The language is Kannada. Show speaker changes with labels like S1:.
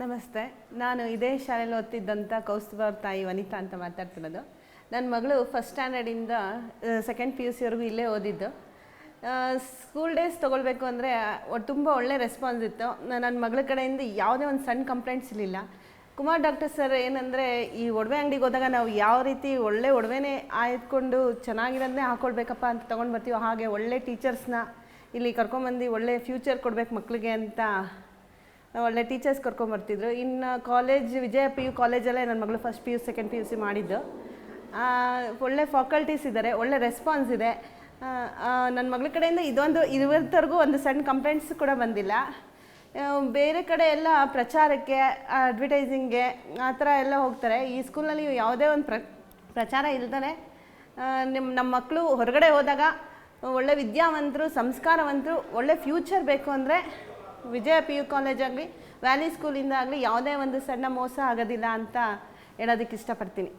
S1: ನಮಸ್ತೆ. ನಾನು ಇದೇ ಶಾಲೆಯಲ್ಲಿ ಓದ್ತಿದ್ದಂಥ ಕೌಸ್ತುಭ ಅವ್ರ ತಾಯಿ ವನಿತಾ ಅಂತ ಮಾತಾಡ್ತಿರೋದು. ನನ್ನ ಮಗಳು ಫಸ್ಟ್ ಸ್ಟ್ಯಾಂಡರ್ಡಿಂದ ಸೆಕೆಂಡ್ PUC ವರೆಗೂ ಇಲ್ಲೇ ಓದಿದ್ದು. ಸ್ಕೂಲ್ ಡೇಸ್ ತೊಗೊಳ್ಬೇಕು ಅಂದರೆ ತುಂಬ ಒಳ್ಳೆ ರೆಸ್ಪಾನ್ಸ್ ಇತ್ತು. ನನ್ನ ಮಗಳ ಕಡೆಯಿಂದ ಯಾವುದೇ ಒಂದು ಸಣ್ಣ ಕಂಪ್ಲೇಂಟ್ಸ್ ಇರಲಿಲ್ಲ. ಕುಮಾರ್ ಡಾಕ್ಟರ್ ಸರ್ ಏನಂದರೆ, ಈ ಒಡವೆ ಅಂಗಡಿಗೆ ಹೋದಾಗ ನಾವು ಯಾವ ರೀತಿ ಒಳ್ಳೆ ಒಡವೆನೇ ಆಯ್ದುಕೊಂಡು ಚೆನ್ನಾಗಿರೋದನ್ನೇ ಹಾಕ್ಕೊಳ್ಬೇಕಪ್ಪ ಅಂತ ತೊಗೊಂಡು ಬರ್ತೀವೋ, ಹಾಗೆ ಒಳ್ಳೆ ಟೀಚರ್ಸ್ನ ಇಲ್ಲಿ ಕರ್ಕೊಂಬಂದು ಒಳ್ಳೆ ಫ್ಯೂಚರ್ ಕೊಡಬೇಕು ಮಕ್ಕಳಿಗೆ ಅಂತ ಒಳ್ಳೆ ಟೀಚರ್ಸ್ ಕರ್ಕೊಂಬರ್ತಿದ್ರು. ಇನ್ನು ಕಾಲೇಜ್ ವಿಜಯ PU ಕಾಲೇಜಲ್ಲೇ ನನ್ನ ಮಗಳು ಫಸ್ಟ್ PU ಸೆಕೆಂಡ್ PUC ಮಾಡಿದ್ದು. ಒಳ್ಳೆ ಫ್ಯಾಕಲ್ಟೀಸ್ ಇದ್ದಾರೆ, ಒಳ್ಳೆ ರೆಸ್ಪಾನ್ಸ್ ಇದೆ. ನನ್ನ ಮಗಳ ಕಡೆಯಿಂದ ಇವತ್ತರೆಗೂ ಒಂದು ಸಣ್ಣ ಕಂಪ್ಲೇಂಟ್ಸ್ ಕೂಡ ಬಂದಿಲ್ಲ. ಬೇರೆ ಕಡೆ ಎಲ್ಲ ಪ್ರಚಾರಕ್ಕೆ, ಅಡ್ವರ್ಟೈಸಿಂಗ್ಗೆ ಆ ಥರ ಎಲ್ಲ ಹೋಗ್ತಾರೆ. ಈ ಸ್ಕೂಲ್ನಲ್ಲಿ ಯಾವುದೇ ಒಂದು ಪ್ರಚಾರ ಇಲ್ದೇ ನಮ್ಮ ಮಕ್ಕಳು ಹೊರಗಡೆ ಹೋದಾಗ ಒಳ್ಳೆ ವಿದ್ಯಾವಂತರು, ಸಂಸ್ಕಾರವಂತರು, ಒಳ್ಳೆ ಫ್ಯೂಚರ್ ಬೇಕು ಅಂದರೆ ವಿಜಯ PU ಕಾಲೇಜಾಗಲಿ ವ್ಯಾಲಿ ಸ್ಕೂಲಿಂದ ಆಗಲಿ ಯಾವುದೇ ಒಂದು ಸಣ್ಣ ಮೋಸ ಆಗೋದಿಲ್ಲ ಅಂತ ಹೇಳೋದಕ್ಕೆ ಇಷ್ಟಪಡ್ತೀನಿ.